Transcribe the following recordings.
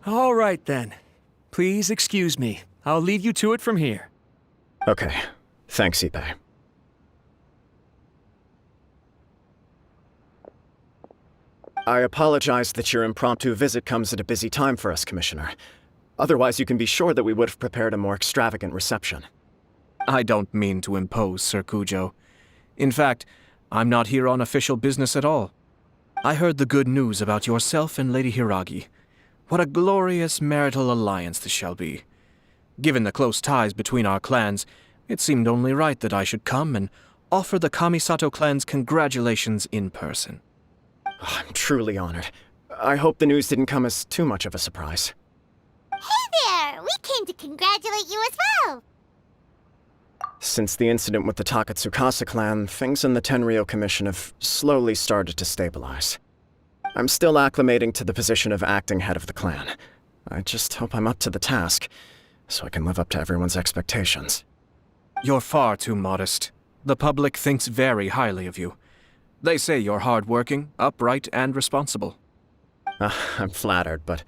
All right, then. Please excuse me. I'll leave you to it from here. Okay. Thanks, Ippei. I apologize that your impromptu visit comes at a busy time for us, Commissioner. Otherwise, you can be sure that we would have prepared a more extravagant reception. I don't mean to impose, Sir Kujo. In fact, I'm not here on official business at all. I heard the good news about yourself and Lady Hiragi. What a glorious marital alliance this shall be. Given the close ties between our clans, it seemed only right that I should come and offer the Kamisato clan's congratulations in person. I'm truly honored. I hope the news didn't come as too much of a surprise. Hey there! We came to congratulate you as well! Since the incident with the Takatsukasa clan, things in the Tenryou Commission have slowly started to stabilize. I'm still acclimating to the position of acting head of the clan. I just hope I'm up to the task, so I can live up to everyone's expectations. You're far too modest. The public thinks very highly of you. They say you're hardworking, upright, and responsible. I'm flattered, but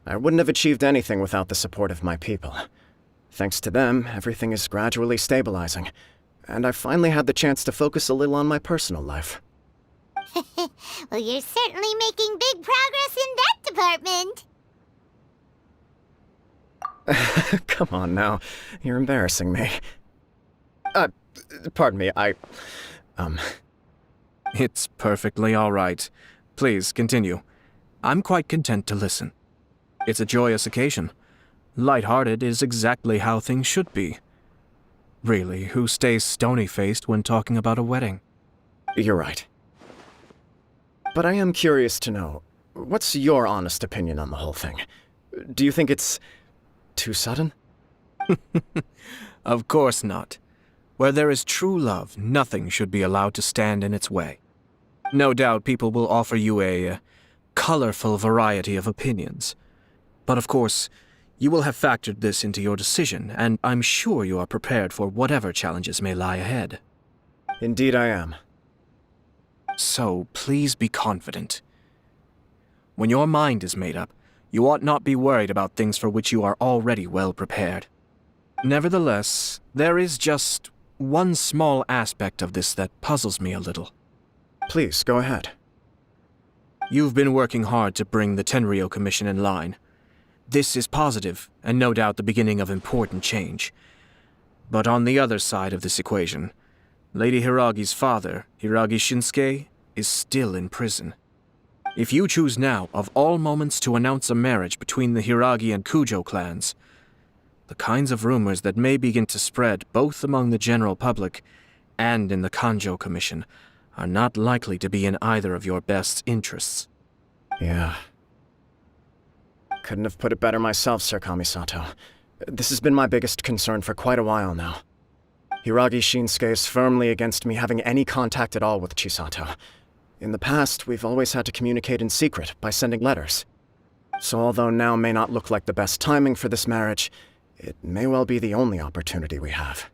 I wouldn't have achieved anything without the support of my people. Thanks to them, everything is gradually stabilizing, and I've finally had the chance to focus a little on my personal life. Well, you're certainly making big progress in that department. Come on now, you're embarrassing me. Pardon me, It's perfectly all right. Please, continue. I'm quite content to listen. It's a joyous occasion. Light-hearted is exactly how things should be. Really, who stays stony-faced when talking about a wedding? You're right. But I am curious to know, what's your honest opinion on the whole thing? Do you think it's too sudden? Of course not. Where there is true love, nothing should be allowed to stand in its way. No doubt people will offer you a colorful variety of opinions. But of course, you will have factored this into your decision, and I'm sure you are prepared for whatever challenges may lie ahead. Indeed I am. So please be confident. When your mind is made up, you ought not be worried about things for which you are already well prepared. Nevertheless, there is just one small aspect of this that puzzles me a little. Please, go ahead. You've been working hard to bring the Tenryou Commission in line. This is positive, and no doubt the beginning of important change. But on the other side of this equation, Lady Hiragi's father, Hiragi Shinsuke, is still in prison. If you choose now, of all moments, to announce a marriage between the Hiragi and Kujo clans, the kinds of rumors that may begin to spread both among the general public and in the Kanjo Commission are not likely to be in either of your best interests. Yeah. Couldn't have put it better myself, Sir Kamisato. This has been my biggest concern for quite a while now. Hiragi Shinsuke is firmly against me having any contact at all with Chisato. In the past, we've always had to communicate in secret by sending letters. So although now may not look like the best timing for this marriage, it may well be the only opportunity we have.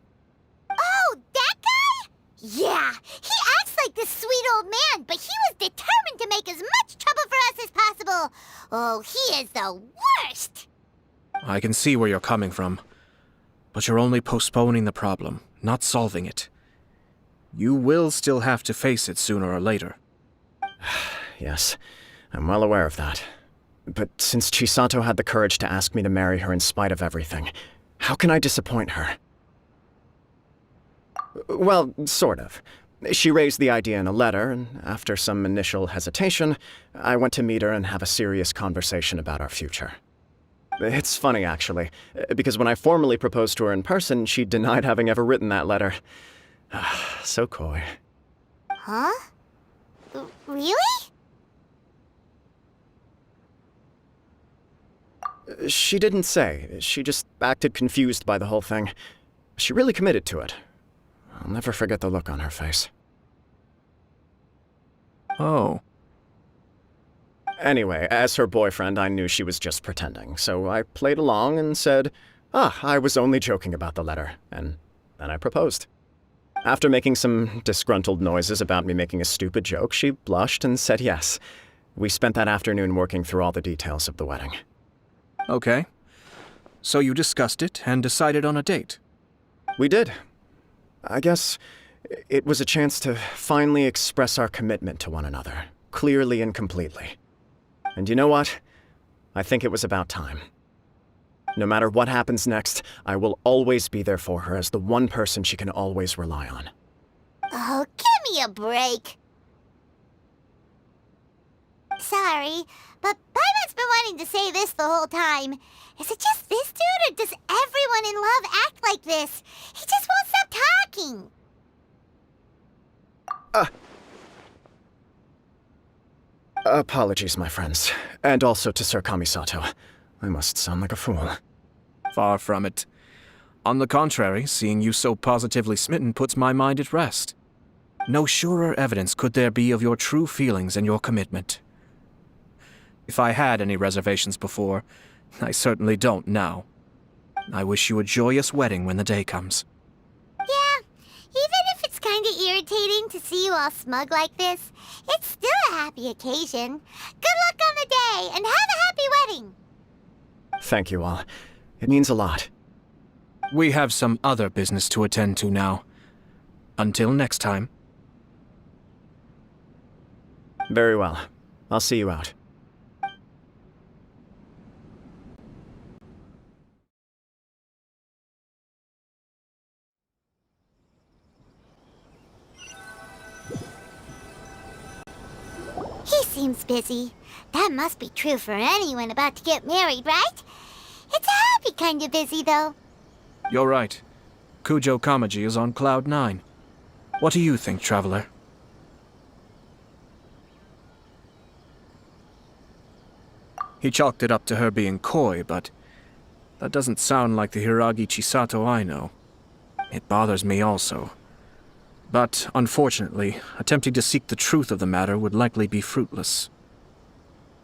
Oh, that guy? Yeah, he acts like this sweet old man, but he was determined to make as much trouble for us as possible. Oh, he is the worst! I can see where you're coming from, but you're only postponing the problem, not solving it. You will still have to face it sooner or later. Yes, I'm well aware of that. But since Chisato had the courage to ask me to marry her in spite of everything, how can I disappoint her? Well, sort of. She raised the idea in a letter, and after some initial hesitation, I went to meet her and have a serious conversation about our future. It's funny, actually, because when I formally proposed to her in person, she denied having ever written that letter. So coy. Huh? Really? She didn't say. She just acted confused by the whole thing. She really committed to it. I'll never forget the look on her face. Oh. Anyway, as her boyfriend, I knew she was just pretending, so I played along and said, I was only joking about the letter, and then I proposed. After making some disgruntled noises about me making a stupid joke, she blushed and said yes. We spent that afternoon working through all the details of the wedding. Okay. So you discussed it and decided on a date. We did. I guess it was a chance to finally express our commitment to one another, clearly and completely. And you know what? I think it was about time. No matter what happens next, I will always be there for her as the one person she can always rely on. Oh, give me a break. Sorry, but Paimon's been wanting to say this the whole time. Is it just this dude, or does everyone in love act like this? He just won't stop talking. Apologies, my friends. And also to Sir Kamisato. I must sound like a fool. Far from it. On the contrary, seeing you so positively smitten puts my mind at rest. No surer evidence could there be of your true feelings and your commitment. If I had any reservations before, I certainly don't now. I wish you a joyous wedding when the day comes. Yeah, even if it's kinda irritating to see you all smug like this, it's still a happy occasion. Good luck on the day, and have a happy wedding! Thank you all. It means a lot. We have some other business to attend to now. Until next time. Very well. I'll see you out. He seems busy. That must be true for anyone about to get married, right? It's a happy kind of busy, though. You're right. Kujo Kamaji is on Cloud 9. What do you think, Traveler? He chalked it up to her being coy, but that doesn't sound like the Hiragi Chisato I know. It bothers me also. But, unfortunately, attempting to seek the truth of the matter would likely be fruitless.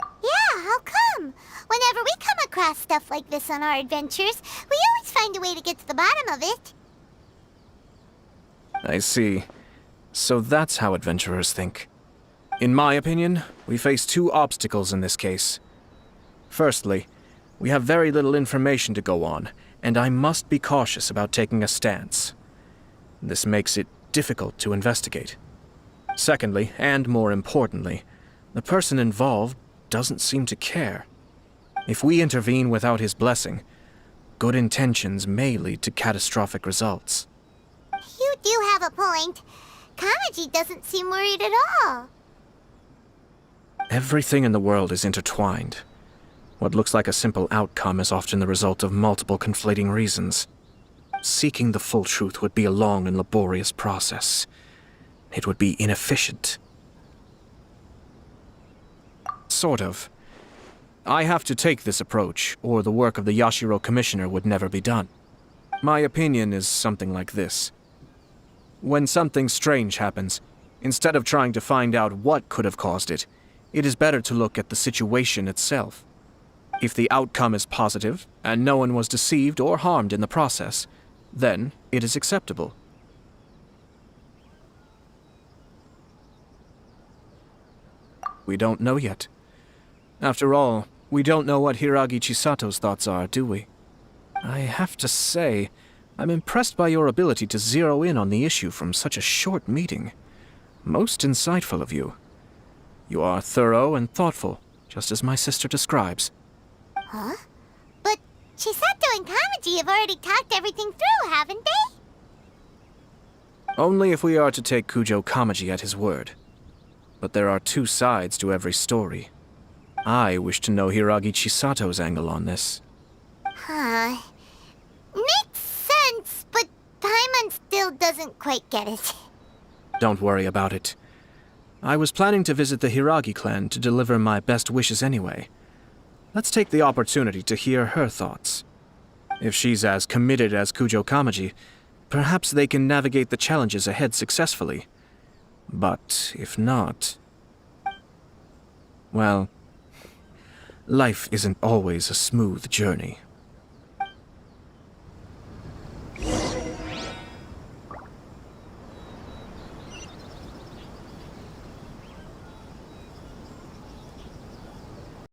Yeah, how come? Whenever we come across stuff like this on our adventures, we always find a way to get to the bottom of it. I see. So that's how adventurers think. In my opinion, we face two obstacles in this case. Firstly, we have very little information to go on, and I must be cautious about taking a stance. This makes it difficult to investigate. Secondly, and more importantly, the person involved doesn't seem to care. If we intervene without his blessing, good intentions may lead to catastrophic results. You do have a point. Kamaji doesn't seem worried at all. Everything in the world is intertwined. What looks like a simple outcome is often the result of multiple conflating reasons. Seeking the full truth would be a long and laborious process. It would be inefficient. Sort of. I have to take this approach, or the work of the Yashiro Commissioner would never be done. My opinion is something like this. When something strange happens, instead of trying to find out what could have caused it, it is better to look at the situation itself. If the outcome is positive, and no one was deceived or harmed in the process, then it is acceptable. We don't know yet. After all, we don't know what Hiragi Chisato's thoughts are, do we? I have to say, I'm impressed by your ability to zero in on the issue from such a short meeting. Most insightful of you. You are thorough and thoughtful, just as my sister describes. Huh? But Chisato and Kamaji have already talked everything through, haven't they? Only if we are to take Kujo Kamaji at his word. But there are two sides to every story. I wish to know Hiragi Chisato's angle on this. Huh. Makes sense, but Paimon still doesn't quite get it. Don't worry about it. I was planning to visit the Hiragi clan to deliver my best wishes anyway. Let's take the opportunity to hear her thoughts. If she's as committed as Kujo Kamaji, perhaps they can navigate the challenges ahead successfully. But if not... well, life isn't always a smooth journey.